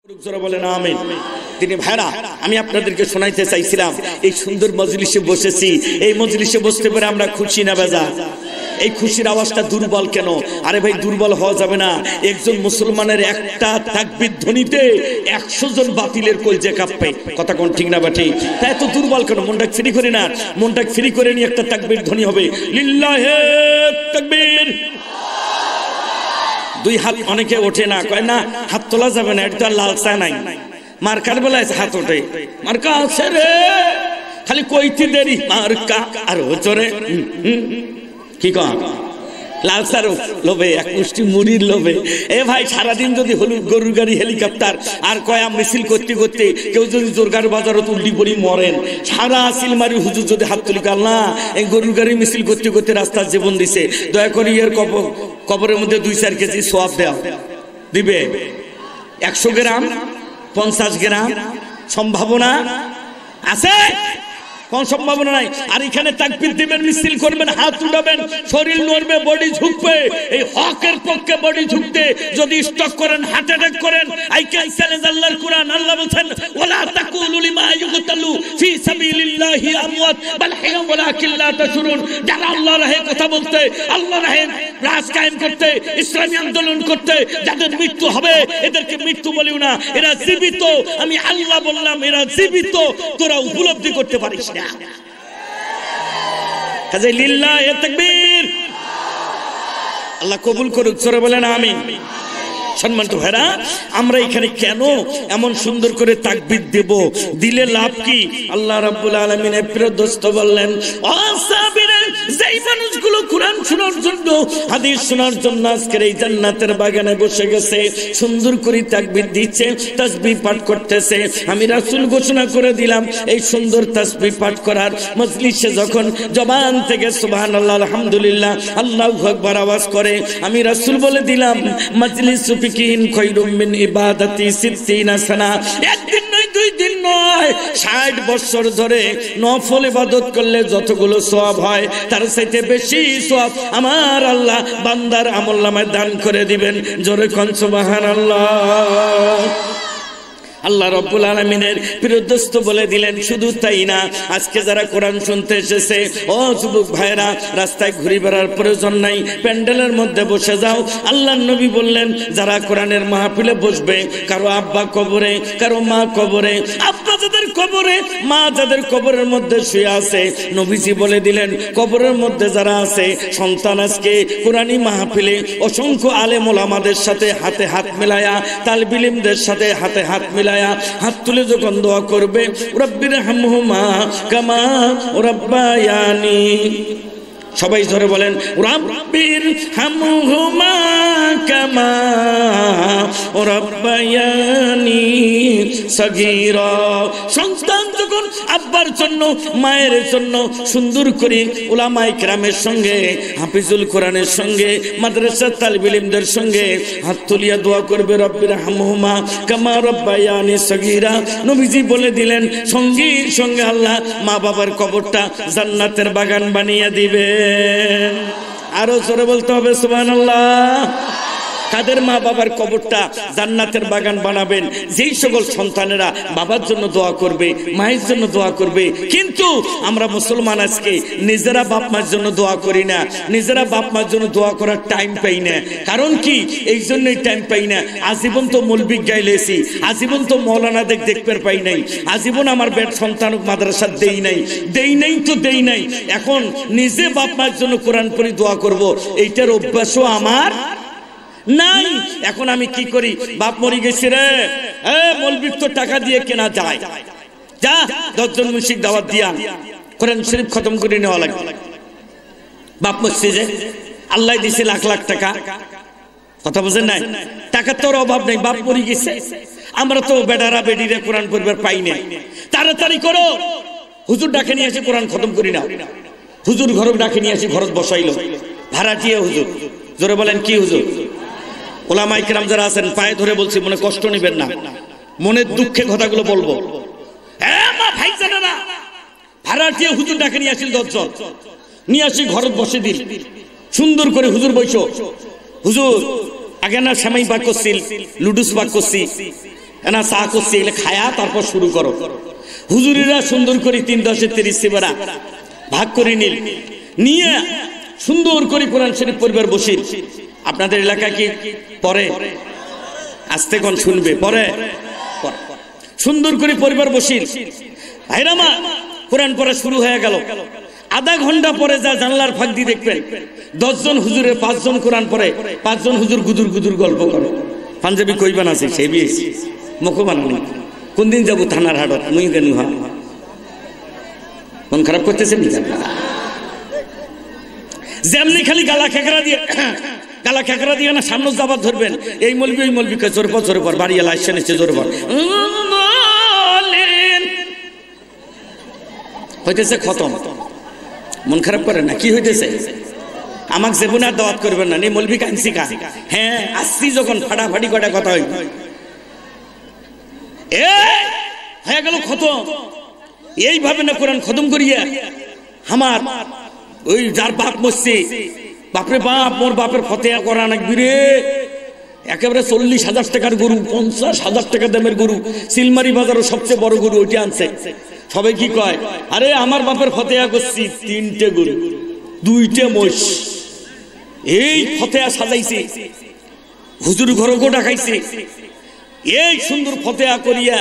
বলেন আমিন। তিনি ভাইরা, আমি আপনাদেরকে শোনাইতে চাইছিলাম, এই সুন্দর মজলিসে বসেছি, এই মজলিসে বসতে পেরে আমরা খুশি না বেজা? এই খুশির আওয়াজটা দুর্বল কেন? আরে ভাই, দুর্বল হওয়া যাবে না। একজন মুসলমানের একটা তাকবীর ধ্বনিতে 100 জন বাতিলের কলজে কাঁপবে। কথা কোন ঠিক না বাটি? তাই এত দুর্বল কেন? মনটা ফ্রি করে না, মনটা ফ্রি করে নিয়ে একটা তাকবীর ধ্বনি হবে, লিল্লাহে তাকবীর। দুই হাত অনেকে ওঠে না, কয় না হাত তোলা যাবে না, এটা লাল চা নাই। মার্কার বেলায় হাত ওঠে, মার্কা আছে রে, খালি কইতে দেরি মার্কা আর ওচরে কি কয় লাল চার লোভে, এক মুষ্টি মুড়ির লোভে। এ ভাই, সারাদিন যদি হলুদ গরুর গাড়ি হেলিকপ্টার আর কয়া মিছিল করতে করতে কেউ যদি জোরগার বাজারত উল্টি পড়ি মরেন, সারা সিলমারি হুজুর যদি হাত তুলি কাল না, এই গরুর গাড়ি মিছিল করতে করতে রাস্তার জীবন দিছে, দয়া করে এর কবরের মধ্যে 2-4 কেজি সোয়াব দেওয়া দিবে। 100 গ্রাম 50 গ্রাম সম্ভাবনা আছে? কোন সম্ভাবনা নাই। আর এখানে তাকবীর দিবেন, মিছিল করবেন, হাত উঠাবেন, শরীর নড়বে, বডি ঝুঁকবে। এই হকের পক্ষে বডি ঝুঁকতে যদি স্টক করেন, হার্ট অ্যাটাক করেন, আই ক্যান চ্যালেঞ্জ আল্লাহর কোরআন। আল্লাহ বলেন, ওয়ালা তাকুলু লিমা ইউকতালু ফি সাবিলিল্লাহি আমওয়াত বাল হিয়া ওয়ালাকিন লা তাশউরুন। যারা আল্লাহর রাহে কথা বলতে, আল্লাহর রাহে রাজ কায়েম করতে, ইসলামী আন্দোলন করতে যাদের মৃত্যু হবে, এদেরকে মৃত্যু বলিও না, এরা জীবিত। আমি আল্লাহ বললাম, এরা জীবিত, তোরা উপলব্ধি করতে পারিস না। কাজে লিল্লাহে তাকবীর। আল্লাহ কবুল করুক, জোরে বলেন আমিন। সম্মানিত ভাইরা, আমরা এখানে কেন এমন সুন্দর করে তাকবীর দেব? দিলে লাভ কি? আল্লাহ রাব্বুল আলামিনের প্রিয় দোস্ত বললেন, আসাবিরে, যেই মানুষগুলো কোরআন শোনার জন্য, হাদিস শোনার জন্য আজকের এই জান্নাতের বাগানে বসে গেছে, সুন্দর করে তাকবীর দিচ্ছে, তাসবিহ পাঠ করতেছে, আমি রাসূল ঘোষণা করে দিলাম, এই সুন্দর তাসবিহ পাঠ করার মজলিসে যখন জবান থেকে সুবহানাল্লাহ, আলহামদুলিল্লাহ, আল্লাহু আকবার আওয়াজ করে, আমি রাসূল বলে দিলাম, মজলিস খৈরুম মিন ইবাদাতি 60 সানা। একদিন নয়, 2 দিন নয়, 60 বছর ধরে নফল ইবাদত করলে যতগুলো সওয়াব হয়, তার চাইতে বেশি সওয়াব আমার আল্লাহ বান্দার আমলনামায় দান করে দিবেন। জোরে কোন সুবহানাল্লাহ। আল্লাহ রাব্বুল আলামিনের প্রিয় দোস্ত বলে দিলেন, শুধু তাই না, আজকে যারা কোরআন শুনতে এসেছে, ও যুবক ভাইরা, রাস্তায় ঘুরে বেড়ার প্রয়োজন নাই, প্যান্ডেলের মধ্যে বসে যাও। আল্লাহর নবী বললেন, যারা কোরআনের মাহফিলে বসবে, কারো আব্বা কবরে, কারো মা কবরে, আব্বা যাদের কবরে, মা যাদের কবরের মধ্যে শুয়ে আছে, নবীজি বলে দিলেন, কবরের মধ্যে যারা আছে, সন্তান আজকে কোরআনী মাহফিলে অসংখ্য আলেম ওলামাদের সাথে হাতে হাত মিলায়া, তালিবে ইলমদের সাথে হাতে হাত মিলায়া, হাত তুলে যখন দোয়া করবে, রব্বির হামহুমা কামা রাব্বায়ানি, সবাই ধরে বলেন, রব্বির হামহুমা কামা রাব্বায়ানি সগীরা। সন্তান যখন আব্বার জন্য, মায়ের জন্য সুন্দর করে উলামায়ে কেরামের সঙ্গে, হাফিজুল কোরআনের সঙ্গে, মাদ্রাসার তালিবে ইলমদের সঙ্গে হাত তুলিয়া দোয়া করবে, রব্বির হামহুমা কামা রাব্বায়ানি সগীরা, নবীজি বলে দিলেন, সঙ্গে সঙ্গে আল্লাহ মা বাবার কবরটা জান্নাতের বাগান বানিয়ে দিবে। আরো জোরে বলতে হবে সুবহানাল্লাহ। কাদের মা বাবার কবরটা জান্নাতের বাগান বানাবেন? যেই সকল সন্তানেরা বাবার জন্য দোয়া করবে, মায়ের জন্য দোয়া করবে। কিন্তু আমরা মুসলমান আজকে নিজেরা বাপ মার জন্য দোয়া করি না, নিজেরা বাপ মার জন্য দোয়া করার টাইম পাই না। কারণ কি? এই জন্যই টাইম পাই না, আজীবন তো মৌলবি গাইলেছি, আজীবন তো মৌলানা দেখতে পাই নাই, আজীবন আমার বেট সন্তানক মাদ্রাসা দেই নাই তো দেই নাই। এখন নিজে বাপ মার জন্য কোরআন পড়ি দোয়া করব, এইটার অভ্যাসও আমার নাই। এখন আমি কি করি? বাপ মরি গেছে রে, মৌলবীর তো টাকা দিয়ে কেনা যায়, যা 10 জন মুশরিক দাওয়াত দিয়া কোরআন শরীফ খতম করে নেওয়া লাগে। বাপ মরছে যে, আল্লাহ দিছে লাখ লাখ টাকা, কথা বুঝেন নাই? টাকার তোর অভাব নেই, বাপ মরি গেছে, আমরা তো বেটারা বেডিরে কোরআন পড়বার পাই না। তাড়াতাড়ি করো, হুজুর ডাকে নিয়ে আসি, কোরআন খতম করি নাও। হুজুর ঘর ডাকে নিয়ে আসি, ঘরত বসাইলো, ভাড়াটিয়া হুজুর। জোরে বলেন কি হুজুর? ওলামায়ে কেরাম যারা আছেন, পায়ে ধরে বলছি, মনে কষ্ট নেবেন না, মনের দুঃখে কথাগুলো বলবো। ভাড়াটিয়া হুজুর ডাকে নিয়ে আসিল 10 জন, নিয়ে আসি ঘরত বসে দিল, সুন্দর করে হুজুর বইছো। হুজুর আগে না সামাই বাক করছিল, লুডুস বাক করছি, না চা করছি এগুলো খায়া তারপর শুরু করো। হুজুরিরা সুন্দর করে 3-10-30 সেবারা ভাগ করে নিয়ে সুন্দর করে কোরআন শরীফ পরিবার বসি। আপনাদের এলাকা কি পরে আস্তে কোন শুনবে পরে সুন্দর করে পরিবার বসি। ভাইরামা কোরআন পড়া শুরু হয়ে গেল। আধা ঘন্টা পরে যা জানলার ফাঁক দিয়ে দেখবেন 10 জন হুজুরের 5 জন কোরআন পড়ে, 5 জন হুজুর গুদুর গুদুর গল্প করে। পাঞ্জাবি কই বানাছে সে বিয়েছি মুখো বানানি। কোন দিন যাবো থানার হাটত মুই কেন মন খারাপ করতেছেন যেমনি খালি গালা খেকরা দিয়ে না সামনে যাবার ধরবেন এই মলবি ওই মলবিকে জোর পর বাড়ি এলা আসছে নিচ্ছে জোর পর হইতেছে খতম। মন খারাপ করেন না কি হইতেছে? আমাকে জীবনে আর দাওয়াত করবেন না নি মলবি কাঁদছি কা। হ্যাঁ আসছি যখন ফাটাফাটি কটা কথা হই হয়ে গেল খতম। এইভাবে না কোরআন খতম করিয়া আমার ওই যার বাপ মরছে বাপরে বাপ মোর বাপের ফতেয়া করা নাকি রে একেবারে 40,000 টাকার গরু 50,000 টাকা দামের গরু সিলমারি বাজারের সবচেয়ে বড় গরু ওইটা আনছে। সবাই কি কয় আরে আমার বাপের ফতেয়া করছি 3টে গরু 2টে মোষ এই ফতেয়া সাজাইছে হুজুর ঘরও ডাকাইছে এই সুন্দর ফতেয়া করিয়া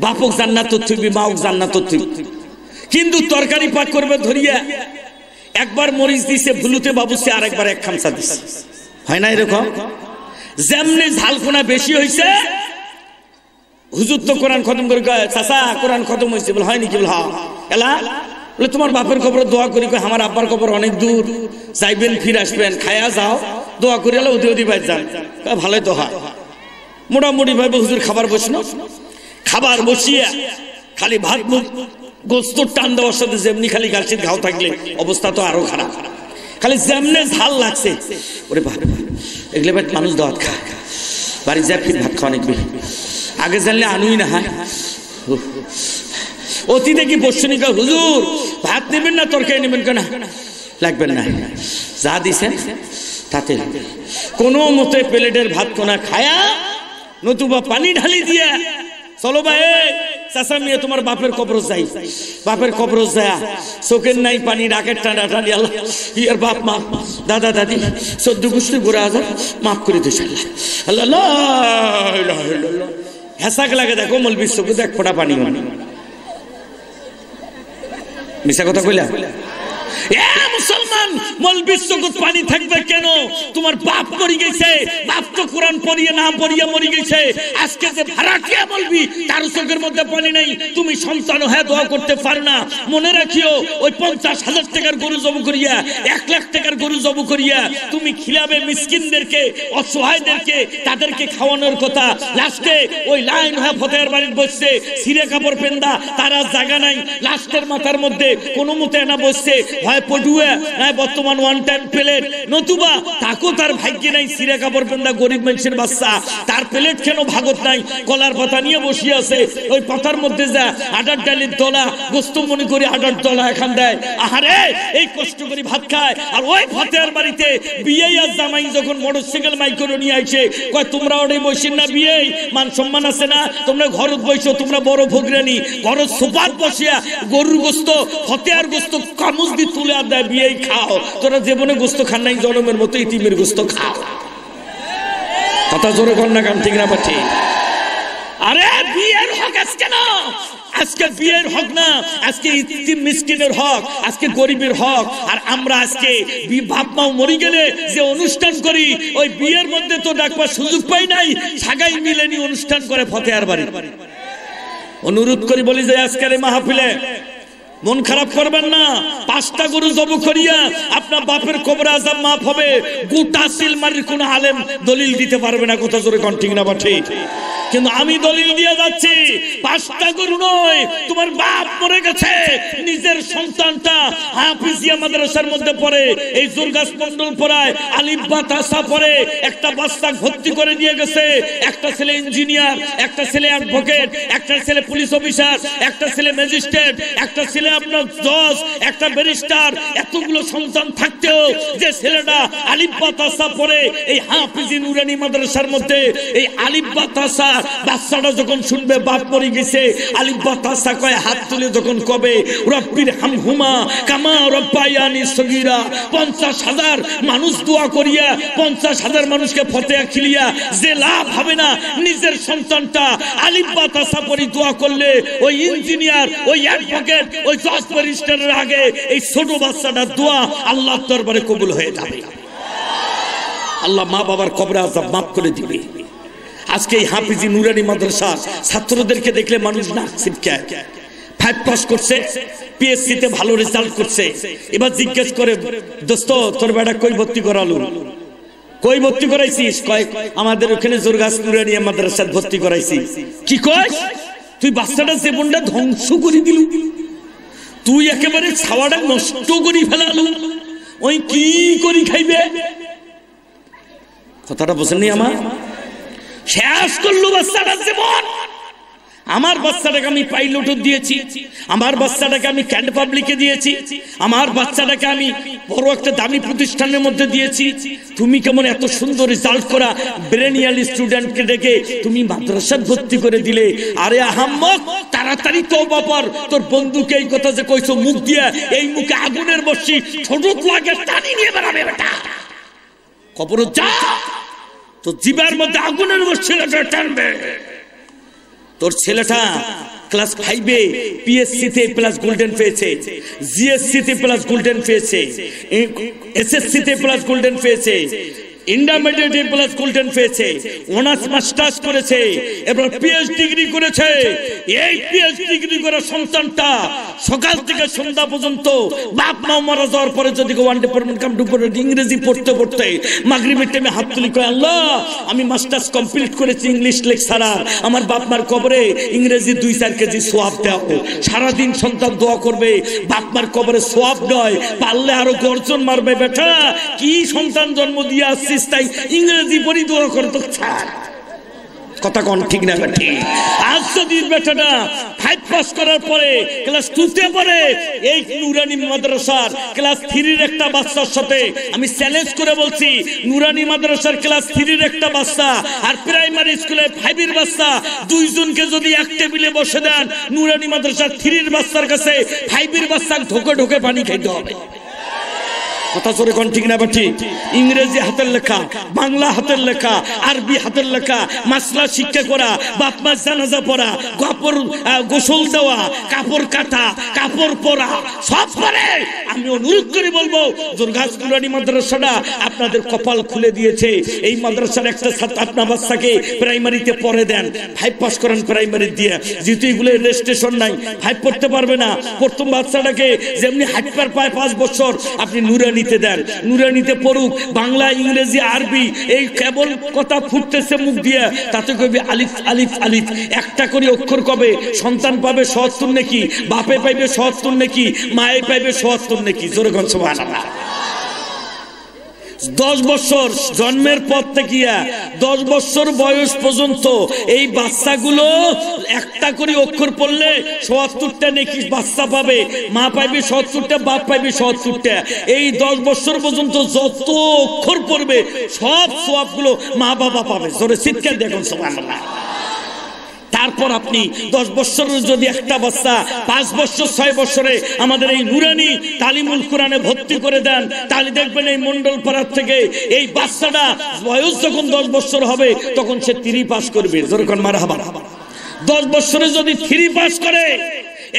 বাপক জান্নাত থইবি মাওক জান্নাত থইবি। কিন্তু তরকারি পাক করবে ধরিয়া একবার মরিচ দিছে ভুলুতে বাবুসে আরেকবার এক খামসা দিছে। হয় না এরকম? যেমনি ঝালকোনা বেশি হইছে হুজুর তো কোরআন খতম করে কয় চাচা কোরআন খতম হয়েছে বলে হয়নি কি বল হ্যাঁ এলা বলে তোমার বাপের কবর দোয়া করি কয় আমার আব্বার কবর অনেক দূর যাইবেন ফিরে আসবেন খায়া যাও দোয়া করি এলা ওদি বাইর যান ভালোই তো হয়। মোটামুটি ভাবে হুজুর খাবার বসলো। খাবার বসিয়া খালি ভাত মুখ গোস্ত টান দেওয়ার সাথে যেমনি খালি গাছের ঘাও থাকলে অবস্থা তো আরো খারাপ। খালি যেমনে ঝাল লাগছে ওরে ভাত এগুলো ভাই মানুষ দাওয়াত খায় বাড়ি যায় ফির ভাত খাওয়া অনেক বেশি আগে জানলে আনুই না হয়। অতি দেখি বসনিকা হুজুর ভাত নেবেন না তরকারি নেবেন কেন লাগবেন না যা দিছেন তাতে কোনো মতে প্লেটের ভাত কোনা খায়া নতুবা পানি ঢালি দিয়া চলো ভাই চাচা মেয়ে তোমার বাপের কবর যাই। বাপের কবর যায় চোখের নাই পানি ডাকের টানা টানি আল্লাহ ইয়ার বাপ মা দাদা দাদি 14 গোষ্ঠী ঘুরে আজার মাফ করে দিস আল্লাহ আল্লাহ হেসাক লাগে দেখো মলবির চোখে দেখ ফোটা পানি মিশা কথা কইলা মুসলমান মলবির চোখে পানি থাকবে কেন? তোমার বাপ মরি গেছে বাপ তো কোরআন পড়িয়ে না পড়িয়ে মরি গেছে। আজকে যে ভাড়াটিয়া মলবি তার চোখের মধ্যে পানি নাই তুমি সন্তান হয়ে দোয়া করতে পারো না। মনে রাখিও ওই 50,000 টাকার গরু জবু করিয়া 1 লাখ টাকার গরু জবু করিয়া তুমি খিলাবে মিসকিনদেরকে অসহায়দেরকে তাদেরকে খাওয়ানোর কথা। লাস্টে ওই লাইন হয়ে ফতেয়ার বাড়ির বসছে সিরে কাপড় পেন্দা তারা জায়গা নাই লাস্টের মাথার মধ্যে কোনো মতে না বসছে হয় পটুয়া নাই বর্তমান ওয়ান টাইম প্লেট নতুবা তাকো তার ভাগ্যে নাই সিরা কাপড় পেন্দা গরিব মানুষের বাচ্চা তার প্লেট কেন ভাগত নাই কলার পাতা নিয়ে বসিয়ে আছে ওই পাতার মধ্যে যা আটার ডালির দলা গোস্ত মনে করে আটার দলা এখান দেয় আহারে এই কষ্ট করে ভাত খায়। আর ওই ফতেয়ার বাড়িতে বিয়ে আর জামাই যখন মোটরসাইকেল মাইক করে নিয়ে আসে কয় তোমরা ওই বসেন না বিয়ে মান সম্মান আছে না তোমরা ঘরত বসো তোমরা বড় ভোগরানি ঘরত সোপাত বসিয়া গরুর গোস্ত ফতেয়ার গোস্ত কামুজ দি তুলে আর দেয় বিয়ে খাও তোরা জীবনে গোস্ত খান নাই জনমের মতো ইতিমের গোস্ত খাও। কথা জোরে কর না গান ঠিক না পাচ্ছি। আরে বিয়ের হক আজকে না আজকে বিয়ের হক না আজকে ইতিম মিসকিনের হক আজকে গরিবের হক। আর আমরা আজকে বাপ মাও মরে গেলে যে অনুষ্ঠান করি ওই বিয়ের মধ্যে তো ডাকবার সুযোগ পাই নাই সাগাই মিলেনি অনুষ্ঠান করে ফতেয়ার বাড়ি। অনুরোধ করি বলি যে আজকের মাহফিলে মন খারাপ করবেন না 5টা গরু জবু করিয়া আপনার বাপের কবর আযাব মাফ হবে। গোটা সিলমারির কোন আলেম দলিল দিতে পারবে না কথা জোরে কোন ঠিক না বা ঠিক কিন্তু আমি দলিল দিয়ে যাচ্ছি 5টা গরু নয় তোমার বাপ মরে গেছে নিজের সন্তানটা হাফিজিয়া মাদ্রাসার মধ্যে পড়ে এই জুরগাছ মন্ডল পড়ায় আলিফ বা তাসা পড়ে একটা বাচ্চা ভর্তি করে নিয়ে গেছে একটা ছেলে ইঞ্জিনিয়ার একটা ছেলে অ্যাডভোকেট একটা ছেলে পুলিশ অফিসার একটা ছেলে ম্যাজিস্ট্রেট একটা ছেলে আপনার জজ, একটা ব্যারিস্টার, এতগুলো সন্তান থাকতেও যে ছেলেটা আলিফ বা তাসা পড়ে এই হাফিজি নুরানি মাদ্রাসার মধ্যে, এই আলিফ বা তাসা বাচ্চাটা যখন শুনবে বাপ মরে গেছে, আলিফ বা তাসা কয় হাত তুলে যখন কবে রব্বির হামহুমা কামা রব্বায়ানি সগীরা, 50,000 মানুষ দোয়া করিয়া 50,000 মানুষকে ফতেয়া খিলিয়া যে লাভ হবে না, নিজের সন্তানটা আলিফ বা তাসা পড়ে দোয়া করলে ওই ইঞ্জিনিয়ার, ওই অ্যাডভোকেট, ওই জজ ব্যারিস্টারের আগে এই ছোট বাচ্চাটার দোয়া আল্লাহর দরবারে কবুল হয়ে যাবে। আল্লাহ মা বাবার কবরে আযাব মাফ করে দিবে। আজকে এই হাফিজি নুরানি মাদ্রাসার ছাত্রদেরকে দেখলে মানুষ না ছিটকায়। 5 পাস করছে, পিএসসি তে ভালো রেজাল্ট করছে, এবার জিজ্ঞেস করে দোস্ত তোর বেটা কই ভর্তি করালো, কই ভর্তি করাইছিস? কয় আমাদের ওখানে জোরগাছ নুরানি মাদ্রাসায় ভর্তি করাইছি। কি কয়? তুই বাচ্চাটা জীবনটা ধ্বংস করে দিল, তুই একেবারে ছাওয়াটা নষ্ট করে ফেলালো, ওই কি করি খাইবে? কথাটা বোঝেননি? আমার শেষ করলো বাচ্চাটার জীবন। আমার বাচ্চাটাকে আমি পাইলটও দিয়েছি, আমার বাচ্চাটাকে আমি ক্যান্ট পাবলিকে দিয়েছি, আমার বাচ্চাটাকে আমি বড় একটা দামি প্রতিষ্ঠানের মধ্যে দিয়েছি। তুমি কেমন এত সুন্দর রেজাল্ট করা ব্রেনিয়াল স্টুডেন্টকে ডেকে তুমি মাদ্রাসায় ভর্তি করে দিলে? আরে আহাম্মক, তাড়াতাড়ি তওবা কর। তোর বন্ধুকে এই কথা যে কইছো মুখ দিয়া, এই মুখে আগুনের বর্ষি ছোট লাগে টানি নিয়ে বেড়াবে বেটা, কবরে যা, তো জিবার মধ্যে আগুনের বর্ষি টানবে। তোর ছেলেটা ক্লাস 5-এ পিএসসি তে প্লাস গোল্ডেন পেয়েছে, জিএসসি তে প্লাস গোল্ডেন পেয়েছে, এসএসসি তে প্লাস গোল্ডেন পেয়েছে, ইন্টারমিডিয়েট প্লাস গোল্ডেন পেয়েছে, অনার্স মাস্টার্স করেছে, এবার পিএইচডি ডিগ্রি করেছে। এই পিএইচডি ডিগ্রি করা সন্তানটা সকাল থেকে সন্ধ্যা পর্যন্ত বাপ মা মারা যাওয়ার পরে যদি ওয়ান ডে পারমেন্ট কাম টু পড়ে ইংরেজি পড়তে পড়তে মাগরিবের টাইমে হাত তুলি কয় আল্লাহ আমি মাস্টার্স কমপ্লিট করেছি ইংলিশ লেকচারার, আমার বাপ মার কবরে ইংরেজি 2-4 কেজি সোয়াব দাও। সারাদিন সন্তান দোয়া করবে, বাপ মার কবরে সোয়াব নয়, পারলে আরো গর্জন মারবে। বেটা কি সন্তান জন্ম দিয়ে আসছিস তাই ইংরেজি পড়ি দোয়া করতে ছাড়। কথা কোন ঠিক না ঠিক? আজ যদি বেটাটা 5 পাস করার পরে ক্লাস 2-তে পড়ে, এই নুরানি মাদ্রাসার ক্লাস 3-এর একটা বাচ্চার সাথে আমি চ্যালেঞ্জ করে বলছি, নুরানি মাদ্রাসার ক্লাস 3-এর একটা বাচ্চা আর প্রাইমারি স্কুলে 5-এর বাচ্চা, দুইজনকে যদি এক টেবিলে বসে দেন, নুরানি মাদ্রাসার 3-এর বাচ্চার কাছে 5-এর বাচ্চা ঢোকে ঢোকে পানি খাইতে হবে। কথা জোরে কোন ঠিক না ঠিক? ইংরেজি হাতের লেখা, বাংলা হাতের লেখা, আরবি হাতের লেখা, মাসলা শিক্ষা করা, বাপ মার জানাজা পড়া, কাপড় গোসল দেওয়া, কাপড় কাটা, কাপড় পরা সব পারে। আমি অনুরোধ করে বলবো জোরগাছ নুরানি মাদ্রাসাটা আপনাদের কপাল খুলে দিয়েছে। এই মাদ্রাসার একটা ছাত্র আপনার বাচ্চাকে প্রাইমারিতে পড়ে দেন, 5 পাস করেন প্রাইমারি দিয়ে, যেহেতু এগুলো রেজিস্ট্রেশন নাই 5 পড়তে পারবে না। প্রথম বাচ্চাটাকে যেমনি হাঁটপার পায় 5 বছর আপনি নুরানি দেন, নুরানিতে পড়ুক, বাংলা ইংরেজি আরবি এই কেবল কথা ফুটতেছে মুখ দিয়ে, তাতে কবি আলিফ আলিফ আলিফ, একটা করে অক্ষর কবে সন্তান পাবে ৭০ নাকি, বাপে পাইবে ৭০ নাকি, মায়ে পাইবে ৭০ নাকি। জোরে কোন সুবহানাল্লাহ। 10 বছর জন্মের পর থেকে 10 বছর বয়স পর্যন্ত এই বাচ্চাগুলো একটা করে অক্ষর পড়লে ৭০টা নাকি বাচ্চা পাবে, মা পাইবে ৭০টা, বাপ পাইবে ৭০টা। এই 10 বছর পর্যন্ত যত অক্ষর পড়বে সব সওয়াবগুলো মা বাবা পাবে। জোরে চিৎকার দেখুন সুবহানাল্লাহ। তারপর আপনি 10 বছরের যদি একটা বাচ্চা 5 বছর 6 বছরে আমাদের এই নুরানি তালিমুল কোরআনে ভর্তি করে দেন, তাহলে দেখবেন এই মন্ডল পাড়ার থেকে এই বাচ্চাটা বয়স যখন 10 বছর হবে তখন সে 3 পাস করবে। যেরকম মারহাবা। 10 বছরে যদি 3 পাস করে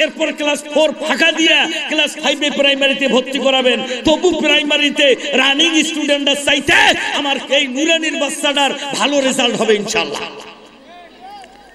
এরপর ক্লাস 4 ফাঁকা দিয়া ক্লাস 5-এ প্রাইমারিতে ভর্তি করাবেন, তবু প্রাইমারিতে রানিং স্টুডেন্টদের চাইতে আমার এই নুরানির বাচ্চাটার ভালো রেজাল্ট হবে ইনশাআল্লাহ।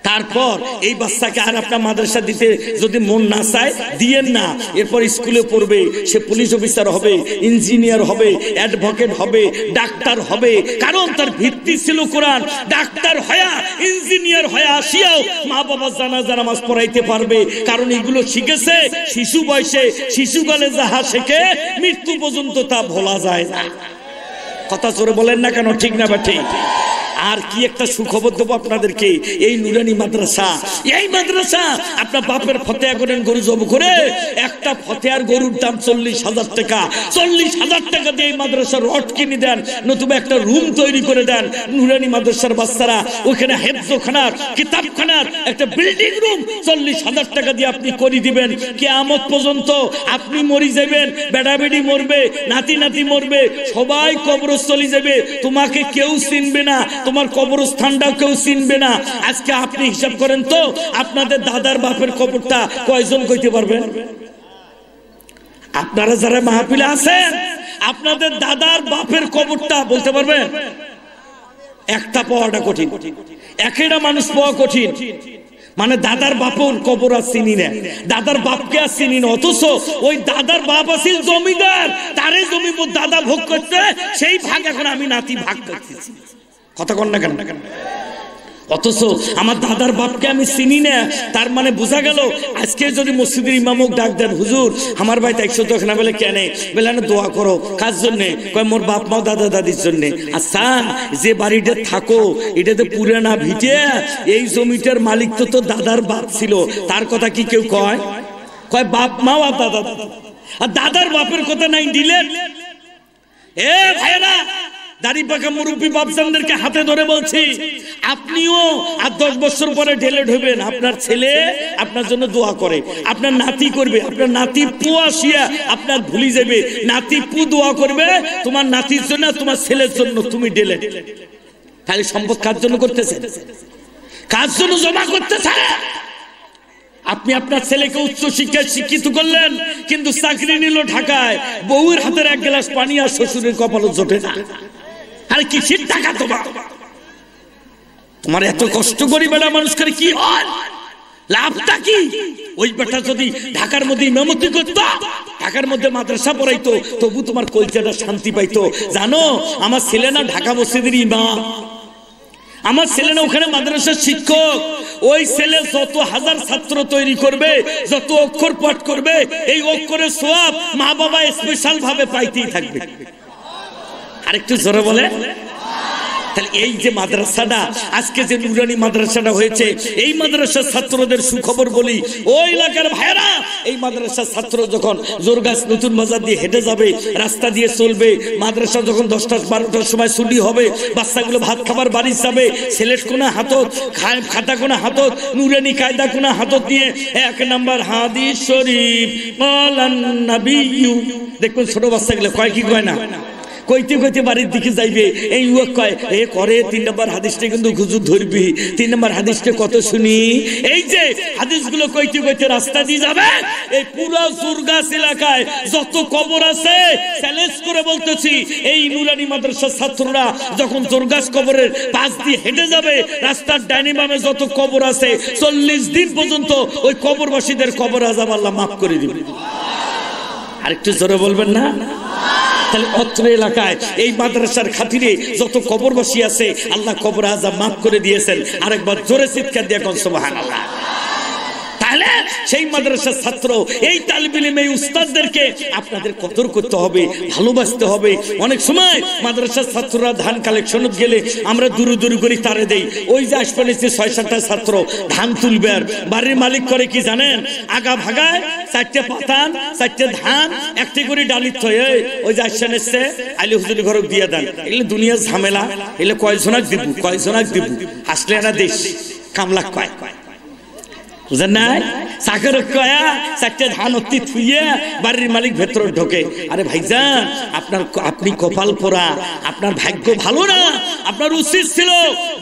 তারপর এই বাচ্চাকে আর আপনার মাদ্রাসা দিতে যদি মন না চায় দিয়েন না, এরপর স্কুলে পড়বে, সে পুলিশ অফিসার হবে, ইঞ্জিনিয়ার হবে, অ্যাডভোকেট হবে, ডাক্তার হবে, কারণ তার ভিত্তি ছিল কোরআন। ডাক্তার হয়া ইঞ্জিনিয়ার হয়া আসিয়াও মা বাবা জানাজা নামাজ পড়াইতে পারবে, কারণ এগুলো শিখেছে শিশু বয়সে। শিশুকালে যাহা শেখে মৃত্যু পর্যন্ত তা ভোলা যায় না। কথা জোরে বলেন না কেন ঠিক না বা ঠিক? আর কি একটা সুখবর দেবো আপনাদেরকে, এই নুরানি মাদ্রাসা, এই মাদ্রাসা আপনার বাপের ফতেয়া করেন গরু জব করে, একটা ফতেয়ার গরুর দাম 40,000 টাকা। 40,000 টাকা দিয়ে এই মাদ্রাসার রড কিনে দেন, নতুবা একটা রুম তৈরি করে দেন। নুরানি মাদ্রাসার বাচ্চারা ওখানে হেফজখানার, কিতাবখানার একটা বিল্ডিং রুম 40,000 টাকা দিয়ে আপনি করে দিবেন। কিয়ামত পর্যন্ত আপনি মরি যাবেন, বেটা বেটি মরবে, নাতি নাতি মরবে, সবাই কবরস্থলে যাবে, তোমাকে কেউ চিনবে না, তোমার কবরস্থানটাও কেউ চিনবে না। আজকে আপনি হিসাব করেন তো, আপনাদের দাদার বাপের কবরটা কয়জন কইতে পারবেন? আপনারা যারা মাহফিলে আছেন, আপনাদের দাদার বাপের কবরটা বলতে পারবেন? একটা পাওয়াটা কঠিন, একটা মানুষ পাওয়া কঠিন। মানে দাদার বাপের কবর আর চিনি না, দাদার বাপকে আর চিনি না, অথচ ওই দাদার বাপ আছিল জমিদার, তারে জমি দাদা ভোগ করতে, সেই ভাগ এখন আমি নাতি ভাগ করতেছি। কথা কন না কেন? অথচ আমার দাদার বাপকে আমি চিনি না। তার মানে বোঝা গেল, আজকে যদি মসজিদের ইমামক ডাক দেন, হুজুর আমার ভাই 110 না, বলে কেন? বলে না দোয়া করো, কার জন্য? কয় মোর বাপ মা দাদা দাদির জন্য। আচ্ছা, যে বাড়িটা থাকো এটাতে পুরানা ভিটে, এই জমিটার মালিক তো তোর দাদার বাপ ছিল, তার কথা কি কেউ কয়? কয় বাপ মা আর দাদা, আর দাদার বাপের কথা নাই ডিলেট। এ ভাইরা, দাড়ি পাকা মুরব্বী বাপজানদেরকে হাতে ধরে বলছি, আপনিও আর 10 বছর পরে ডিলেট হবেন। আপনার ছেলে আপনার জন্য দোয়া করে, আপনার নাতি করবে, আপনার নাতি পু আসিয়া আপনার ভুলি যাবে, নাতি পু দোয়া করবে তোমার নাতির জন্য, তোমার ছেলের জন্য, তুমি ডিলেট। তাহলে সম্পদ কার জন্য করতেছেন? কার জন্য জমা করতেছেন? আপনি আপনার ছেলেকে উচ্চ শিক্ষায় শিক্ষিত করলেন, কিন্তু চাকরি নিল ঢাকায়, বউয়ের হাতের 1 গ্লাস পানি আর শ্বশুরের কপালে জোটে না। আরে কিসের টাকা তোমার এত কষ্ট করি বেটা মানুষ করে, কি হয়? লাভটা কি? ওই বেটা যদি ঢাকার মধ্যে ইমামতি করতো, ঢাকার মধ্যে মাদ্রাসা পড়াইতো, তবু তোমার কলজাটা শান্তি পাইতো। জানো, আমার ছেলে না ঢাকা মসজিদের ইমাম, আমার ছেলে না ওখানে মাদ্রাসার শিক্ষক। ওই ছেলে যত হাজার ছাত্র তৈরি করবে, যত অক্ষর পাঠ করবে, এই অক্ষরের সওয়াব মা বাবা স্পেশাল ভাবে পাইতেই থাকবে। আরেকটু জোরে বলে। তাহলে এই যে মাদ্রাসাটা, আজকে যে নুরানি মাদ্রাসাটা হয়েছে, এই মাদ্রাসার ছাত্রদের সুখবর বলি, ওই এলাকার ভাইরা, এই মাদ্রাসার ছাত্র যখন জোরগাছ নতুন বাজার দিয়ে হেঁটে যাবে, রাস্তা দিয়ে চলবে, মাদ্রাসা যখন 10টা-12টার সময় ছুটি হবে, বাচ্চাগুলো ভাত খাবার বাড়ি যাবে, সিলেট কোনা হাতত, খাতা কোনা হাতত, নুরানি কায়দা কোনা হাতত নিয়ে 1 নম্বর হাদিস শরীফ মালান নবিয়্যু, দেখুন ছোট বাচ্চাগুলো কয় কি কয় না, কইতে কইতে বাড়ির দিকে যাইবে, এই লোক কয় এ করে 3 নম্বর হাদিসটা কিন্তু হুজুর ধরবি, 3 নম্বর হাদিসটা কত শুনি। এই যে হাদিসগুলো কইতে কইতে রাস্তা দিয়ে যাবে, এই পুরো জোরগাছ এলাকায় যত কবর আছে, চ্যালেঞ্জ করে বলতেছি, এই নুরানি মাদ্রাসার ছাত্ররা যখন জোরগাছ কবরের পাশ দিয়ে হেঁটে যাবে, রাস্তার ডাইনে বামে যত কবর আছে, 40 দিন পর্যন্ত ওই কবরবাসীদের কবর আযাব আল্লাহ মাফ করে দিবেন। আরেকটু জোরে বলবেন না? তাহলে অত্র এলাকায় এই মাদ্রাসার খাতিরে যত কবরবাসী আছে, আল্লাহ কবর আযাব মাফ করে দিয়েছেন। আরেকবার জোরে চিৎকার দিয়ে কোন সুবহানাল্লাহ। তাহলে সেই মাদ্রাসার ছাত্র, এই তালিবে ইলম, এই উস্তাদদেরকে আপনাদের কদর করতে হবে, ভালোবাসতে হবে। অনেক সময় মাদ্রাসার ছাত্ররা ধান কালেকশন গেলে আমরা দূর দূর করে তারে দেই, ওই যে আসলে 6-7টা ছাত্র ধান তুলবে, আর বাড়ির মালিক করে কি জানেন, আগা ভাগায় 4টে পাতান, 4টে ধান, 1টি করে ডালি থয়ে ওই যে আসছেন এসছে আলী হুজুরের ঘরে দিয়ে দেন। এগুলো দুনিয়ার ঝামেলা, এগুলো কয়জনাক দিব, কয়জনাক দিব, আসলে এরা দেশ কামলা কয় বুঝেন নাই, চাকর কয়া 4টে ধান অতি থুইয়ে বাড়ির মালিক ভেতর ঢোকে। আরে ভাইজান, আপনি কপাল পোড়া, আপনার ভাগ্য ভালো না। আপনার উচিত ছিল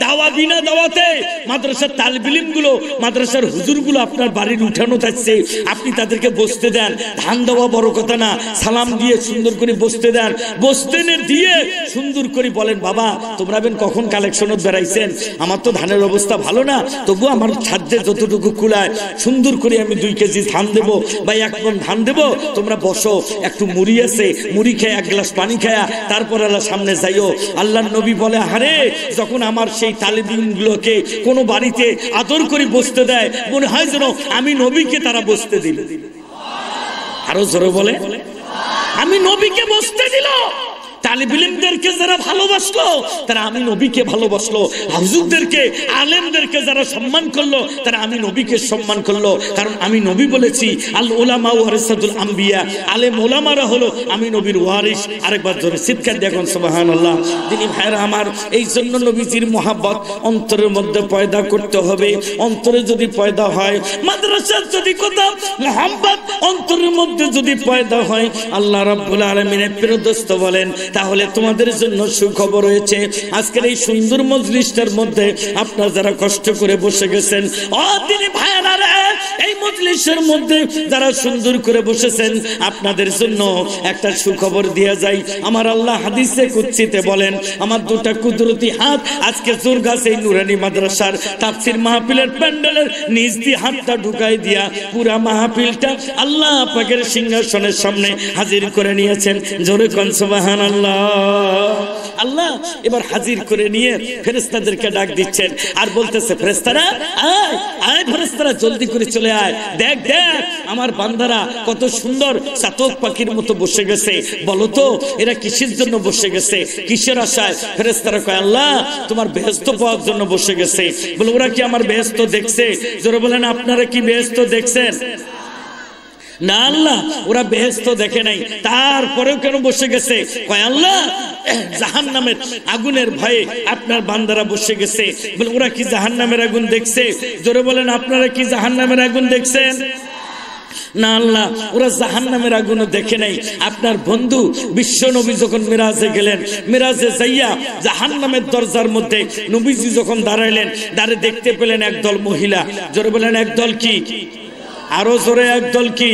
দাওয়া, বিনা দাওয়াতে মাদ্রাসার তালিবে ইলম গুলো, মাদ্রাসার হুজুর গুলো আপনার বাড়ির উঠানো থাকছে, আপনি তাদেরকে বসতে দেন। ধান দেওয়া বড় কথা না, সালাম দিয়ে সুন্দর করে বসতে দেন, বসতে দিয়ে সুন্দর করে বলেন, বাবা তোমরা কখন কালেকশনত বেড়াইছেন, আমার তো ধানের অবস্থা ভালো না, তবু আমার সাধ্যে যতটুকু কুলায় সুন্দর করে আমি 2 কেজি ধান দেবো বা 1 মণ ধান দেবো, তোমরা বসো, একটু মুড়ি আছে, মুড়ি খেয়ে 1 গ্লাস পানি খায়া তারপর আল্লাহ সামনে যাইও। আল্লাহর নবী বলে, আরে যখন আমার সেই তালিবে ইলমগুলোকে কোনো বাড়িতে আদর করে বসতে দেয়, মনে হয় যেন আমি নবীকে তারা বসতে দিল। আরো জোরে বলে, আমি নবীকে বসতে দিল। তালিব ইলমদেরকে যারা ভালোবাসলো তারা আমি নবীকে ভালোবাসলো, হুজুরদেরকে আলেমদেরকে যারা সম্মান করলো তারা আমি নবীকে সম্মান করলো। কারণ আমি নবী বলেছি আল উলামা ওয়ারিসাতুল আম্বিয়া, আলেম ওলামারা হলো আমি নবীর ওয়ারিস। আরেকবার জোরে চিৎকার দেখুন সুবহানাল্লাহ। যিনি ভাইরা আমার, এই জন্য নবীজির মহব্বত অন্তরের মধ্যে পয়দা করতে হবে। অন্তরে যদি পয়দা হয়, মাদ্রাসার যদি কোথাও মহব্বত অন্তরের মধ্যে যদি পয়দা হয়, আল্লাহ রাব্বুল আলামিনের প্রিয় দোস্ত বলেন তাহলে তোমাদের জন্য সুখবর রয়েছে। আজকের এই সুন্দর মজলিসটার মধ্যে আপনারা যারা কষ্ট করে বসে গেছেন, ও তিনি ভাইরা রে, এই মজলিসের মধ্যে যারা সুন্দর করে বসেছেন আপনাদের জন্য একটা সুখবর দেয়া যায়। আমার আল্লাহ হাদিসে কুদসিতে বলেন, আমার দুটা কুদরতি হাত আজকে জোরগাছ এই নুরানি মাদ্রাসার তাফসীর মাহফিলের প্যান্ডেলের নিচ দিয়ে হাতটা ঢুকাই দিয়া পুরা মাহফিলটা আল্লাহ পাকের সিংহাসনের সামনে হাজির করে নিয়েছেন। জোরে কোন সুবহানাল্লাহ। আল্লাহ এবার হাজির করে নিয়ে ফেরেশতাদেরকে ডাক দিচ্ছেন আর বলতেছে, ফেরেশতারা আয় আয়, ফেরেশতারা জলদি করে চলে আয়, দেখ দেখ আমার বান্দারা কত সুন্দর চাতক পাখির মতো বসে গেছে। বলো তো এরা কিসের জন্য বসে গেছে, কিসের আশায়? ফেরেশতারা কয়, আল্লাহ তোমার বেহেশত পাওয়ার জন্য বসে গেছে। বলে ওরা কি আমার বেহেশত দেখছে? জোরে বলেন আপনারা কি বেহেশত দেখছেন? না আল্লাহ, ওরা বেহেশত দেখে নাই, তারপরেও কেন বসে গেছে? কয় আল্লাহ জাহান্নামের আগুনের ভয়ে আপনার বান্দারা বসে গেছে। বলে ওরা কি জাহান্নামের আগুন দেখছে? জোরে বলেন আপনারা কি জাহান্নামের আগুন দেখছেন? না আল্লাহ, ওরা জাহান্নামের আগুনও দেখে নাই। আপনার বন্ধু বিশ্ব নবী যখন মিরাজে গেলেন, মিরাজে যাইয়া জাহান্নামের দরজার মধ্যে নবীজি যখন দাঁড়াইলেন, দাঁড়িয়ে দেখতে পেলেন একদল মহিলা। জোরে বলেন একদল কি? আরো জোরে একদল কি?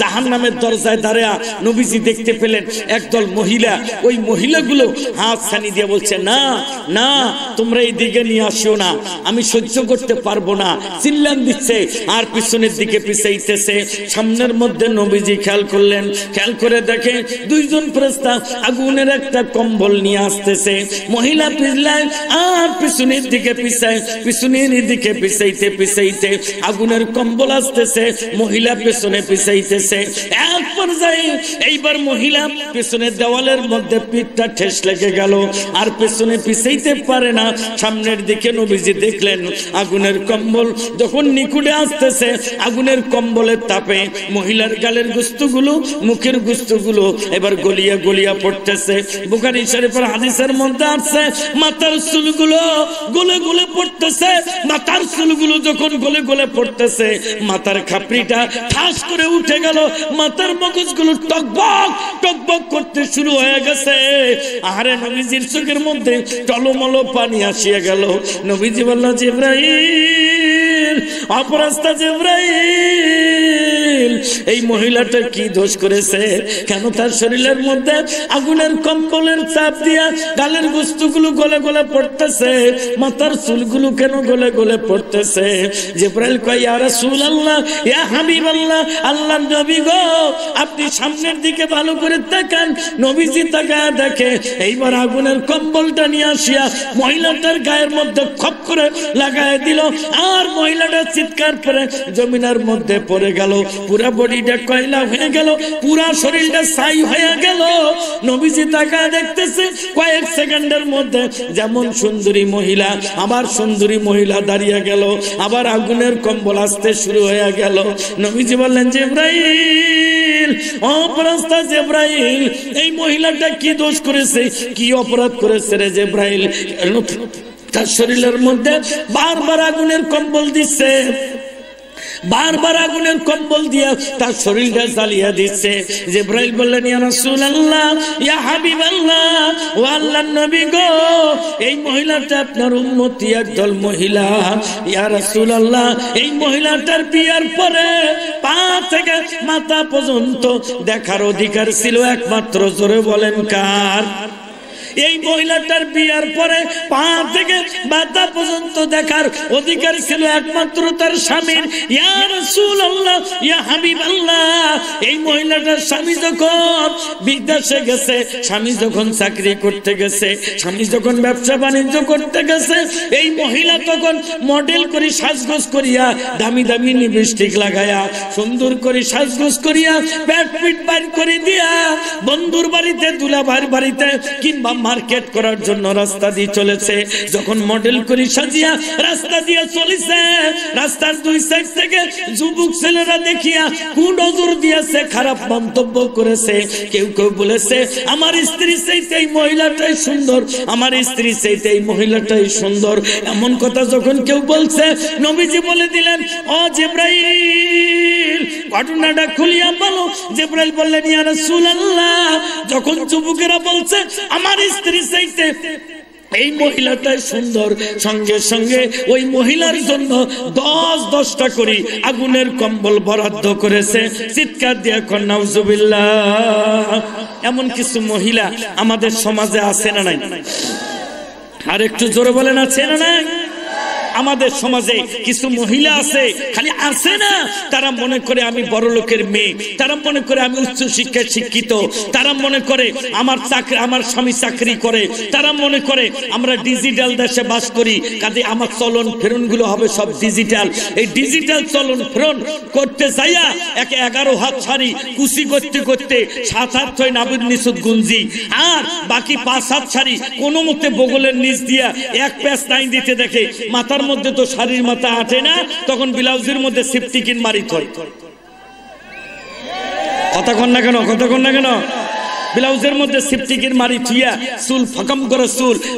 জাহান্নামের দরজায় দাঁড়া নবীজি দেখতে পেলেন একদল মহিলা। ওই মহিলাগুলো হাত ছানি দিয়ে বলছে, না না তোমরা এই দিকে নিয়ে আসো না, আমি সহ্য করতে পারবো না, চিল্লান দিচ্ছে আর পিছনের দিকে পিছাইতেছে। সামনের মধ্যে নবীজি খেয়াল করলেন, খেয়াল করে দেখে দুইজন ফেরেশতা আগুনের একটা কম্বল নিয়ে আসতেছে। মহিলা পিছলায় আর পিছনের দিকে পিছায়, পিছনের দিকে পিছাইতে পিছাইতে আগুনের কম্বল আসতেছে, মহিলা পেছনে পিছাইতেছে। এক পর্যায়ে এইবার মহিলা পেছনের দেওয়ালের মধ্যে পিঠটা ঠেস লেগে গেল, আর পেছনে পিছাইতে পারে না। সামনের দিকে নবীজি দেখলেন আগুনের কম্বল যখন নিকুড়ে আসতেছে, আগুনের কম্বলের তাপে মহিলার গালের গোস্তগুলো, মুখের গোস্তগুলো এবার গলিয়া গলিয়া পড়তেছে। বুখারী শরীফের হাদিসের মধ্যে আছে, মাথার চুলগুলো গলে গলে পড়তেছে। মাথার চুলগুলো যখন গলে গলে পড়তেছে, মাথার খাপড়িটা ঠাস করে উঠে গেল, মাথার মগজগুলো টকবক টকবক করতে শুরু হয়ে গেছে। আরে নবীজির চোখের মধ্যে টলমল পানি আসিয়া গেল। নবীজি বলল, জিবরাইল, অপরাস্তা জিবরাইল, এই মহিলাটা কি দোষ করেছে? কেন তার শরীরের মধ্যে আগুনের কম্বলের চাপ দিয়া গালের গোস্তগুলো গলে গলে পড়তেছে, মাথার চুলগুলো কেন গলে গলে পড়তেছে? জিবরাইল কয়, ইয়া রাসূলুল্লাহ, ইয়া হাবিবাল্লাহ, আল্লাহর নবী গো, আপনি সামনের দিকে ভালো করে তাকান। নবীজি তাকায় দেখে এইবার আগুনের কম্বলটা নিয়ে আসিয়া মহিলাটার গায়ের মধ্যে খপ করে লাগায় দিল, আর মহিলাটা চিৎকার করে জমিনের মধ্যে পড়ে গেল। পুরা বডিটা কয়লা হয়ে গেল, পুরা শরীরটা ছাই হয়ে গেল। নবীজি তাকায় দেখতেছে, কয়েক সেকেন্ডের মধ্যে যেমন সুন্দরী মহিলা, আবার সুন্দরী মহিলা দাঁড়িয়ে গেল, আবার আগুনের কম্বল আসতে শুরু হয়ে গেল। নবীজি বললেন, জিবরাইল, ও ফেরেশতা জিবরাইল, এই মহিলাটা কি দোষ করেছে, কি অপরাধ করেছে রে জিবরাইল? তার শরীরের মধ্যে বারবার আগুনের কম্বল দিচ্ছে, বারবার আগুনের কম্বল দিয়া তার শরীরটা জ্বালিয়ে দিচ্ছে। জিবরাইল বললেন, ইয়া রাসূলুল্লাহ, ইয়া হাবিবাল্লাহ, ও আল্লাহর নবী গো, এই মহিলাটা আপনার উম্মতি একদল মহিলা। ইয়া রাসূলুল্লাহ, এই মহিলাটার বিয়ার পরে পা থেকে মাথা পর্যন্ত দেখার অধিকার ছিল একমাত্র, জোরে বলেন কার? এই মহিলাটার বিয়ার পরে পা থেকে মাথা পর্যন্ত দেখার অধিকার ছিল একমাত্র তার স্বামীর। ইয়া রাসূলুল্লাহ, ইয়া হাবিবাল্লাহ, এই মহিলাটার স্বামী যখন বিদেশে গেছে, স্বামী যখন চাকরি করতে গেছে, স্বামী যখন ব্যবসা বাণিজ্য করতে গেছে, এই মহিলা তখন মডেল করে সাজগোজ করিয়া, দামি দামি লিপস্টিক লাগায়া, সুন্দর করে সাজগোজ করিয়া, পেট পিট বাইর করে দিয়া বন্ধুর বাড়িতে, দুলাভাইয়ের বাড়িতে কিংবা মার্কেট করার জন্য রাস্তা দিয়ে চলেছে। যখন মডেল করে সাজিয়া রাস্তা দিয়ে চলেছে, রাস্তার দুই সাইড থেকে যুবক ছেলেরা দেখিয়া কুনজর দিয়েছে, খারাপ মন্তব্য করেছে। কেউ কেউ বলেছে আমার স্ত্রী চাইতে এই মহিলাটাই সুন্দর, আমার স্ত্রী চাইতে এই মহিলাটাই সুন্দর। এমন কথা যখন কেউ বলছে, নবীজি বলে দিলেন, ও জিবরাইল ঘটনাটা খুলিয়া বলো। জিবরাইল বললেন, ইয়া রাসূলুল্লাহ, যখন যুবকেরা বলছে আমার স্ত্রী চাইতে এই মহিলাটাই সুন্দর, সঙ্গে সঙ্গে ওই মহিলার জন্য 10-10টা করে আগুনের কম্বল বরাদ্দ করেছে। চিৎকার দিয়ে এখন নাউজুবিল্লাহ। এমন কিছু মহিলা আমাদের সমাজে আছে না নাই? আর একটু জোরে বলেন, আছে না নাই? আমাদের সমাজে কিছু মহিলা আছে, খালি আছে না, তারা মনে করে আমি বড় লোকের মেয়ে, তারা মনে করে আমি উচ্চ শিক্ষায় শিক্ষিত, তারা মনে করে আমার চাকরি, আমার স্বামী চাকরি করে, তারা মনে করে আমরা ডিজিটাল দেশে বাস করি, কাজে আমার চলন ফেরন গুলো হবে সব ডিজিটাল। এই ডিজিটাল চলন ফেরন করতে যাইয়া একে 11 হাত ছাড়ি কুচি করতে করতে 7 হাত ছয় নাবির নিচুত গুঞ্জি, আর বাকি 5 হাত ছাড়ি কোনো মতে বগলের নিচ দিয়া এক প্যাচ নাই দিতে দেখে মাথার মধ্যে তো শাড়ির মাথা আটে না, তখন ব্লাউজের মধ্যে সিফটিকিন মারিত হয়। কথা কন না কেন, কথা কন না কেন? ব্লাউজের মধ্যে সিফটিকিন মারি থুইয়া, চুল ফাকাম করে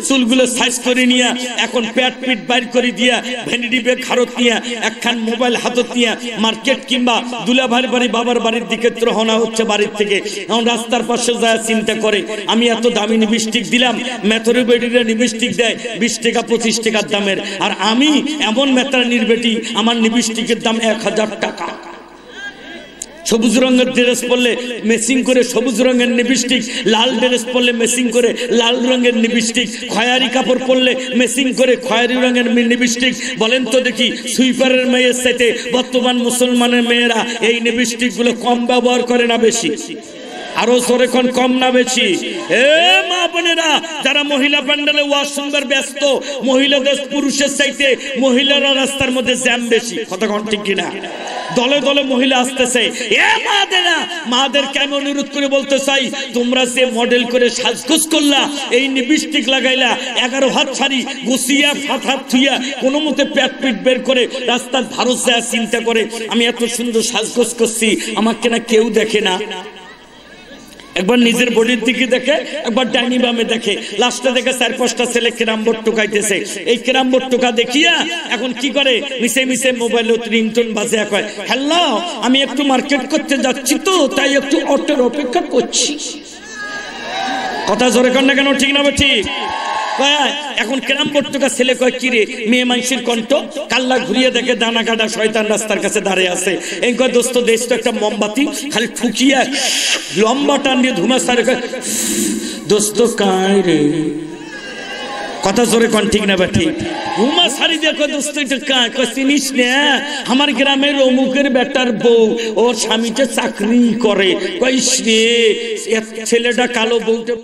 চুলগুলো সাইজ করে নিয়া, এখন পেট পিট বাইর করে দিয়া, ভ্যানিটি ব্যাগ হারত নিয়া, একখান মোবাইল হাতত নিয়া মার্কেট কিংবা দুলাভাইয়ের বাড়ি, বাবার বাড়ির দিকে রওনা হচ্ছে বাড়ির থেকে। এখন রাস্তার পাশে যায় চিন্তা করে, আমি এত দামি লিপস্টিক দিলাম, মেথরে বেটিরা লিপস্টিক দেয় 20 টাকা 25 টাকার দামের, আর আমি এমন মেথরানির বেটি, আমার লিপস্টিকের দাম 1000 টাকা। সবুজ রঙের ড্রেস পরলে ম্যাচিং করে সবুজ রঙের লিপস্টিক, লাল ড্রেস পরলে ম্যাচিং করে লাল রঙের লিপস্টিক, খয়েরি কাপড় পরলে ম্যাচিং করে খয়েরি রঙের লিপস্টিক। বলেন তো দেখি, সুইপারের মেয়ের সাথে বর্তমান মুসলমানের মেয়েরা এই লিপস্টিক গুলো কম ব্যবহার করে না বেশি? আরো জোরে কোন, কম না বেশি? এ মা বোনেরা, যারা মহিলা প্যান্ডেলে ওয়াজ শুনবার ব্যস্ত, মহিলাদের পুরুষের চাইতে মহিলারা রাস্তার মধ্যে জ্যাম বেশি। কথা কোন ঠিক কিনা? দলে দলে মহিলা আসতেছে। এ মাদেরা, মাদেরকে আমি অনুরোধ করে বলতে চাই, তোমরা যে মডেল করে সাজগোজ করলা, এই লিপস্টিক লাগাইলা, 11 হাত ছাড়ি গুছিয়া 7 হাত থুইয়া কোনো মতে পেট পিট বের করে রাস্তার ধারে যায় চিন্তা করে আমি এত সুন্দর সাজগোজ করছি, আমাকে না কেউ দেখে না। একবার নিজের বডির দিকে দেখে, একবার ডাইনি বামে দেখে, লাস্টে দেখে 4-5টা ছেলে ক্যারাম বোর্ড টোকাইতেছে। এই ক্যারাম বোর্ড টোকা দেখিয়া এখন কি করে, মিশে মিশে মোবাইলে রিংটোন বাজে, কয় হ্যালো আমি একটু মার্কেট করতে যাচ্ছি, তো তাই একটু অটোর অপেক্ষা করছি। কথা জোরে কর না কেন, ঠিক না? ঠিক। এখন ক্যারাম বোর্ড টোকা ছেলে কয়, কি রে মেয়ে মানুষের কণ্ঠ, কাল্লা ঘুরিয়ে দেখে দানা কাটা শয়তান রাস্তার কাছে দাঁড়িয়ে আছে। এই কয় দোস্ত দেশ তো একটা মোমবাতি, খালি ঠুকিয়া লম্বা টান দিয়ে ধুমা সারে কয়, দোস্ত কায় রে? কথা জোরে কন, ঠিক না? ঠিক। ঘুমা সারি দিয়ে কয়, দোস্ত এটা কায়? কয় চিনিস না, আমার গ্রামের অমুকের বেটার বউ, ওর স্বামীটা চাকরি করে। কইস রে, ছেলেটা কালো, বউটা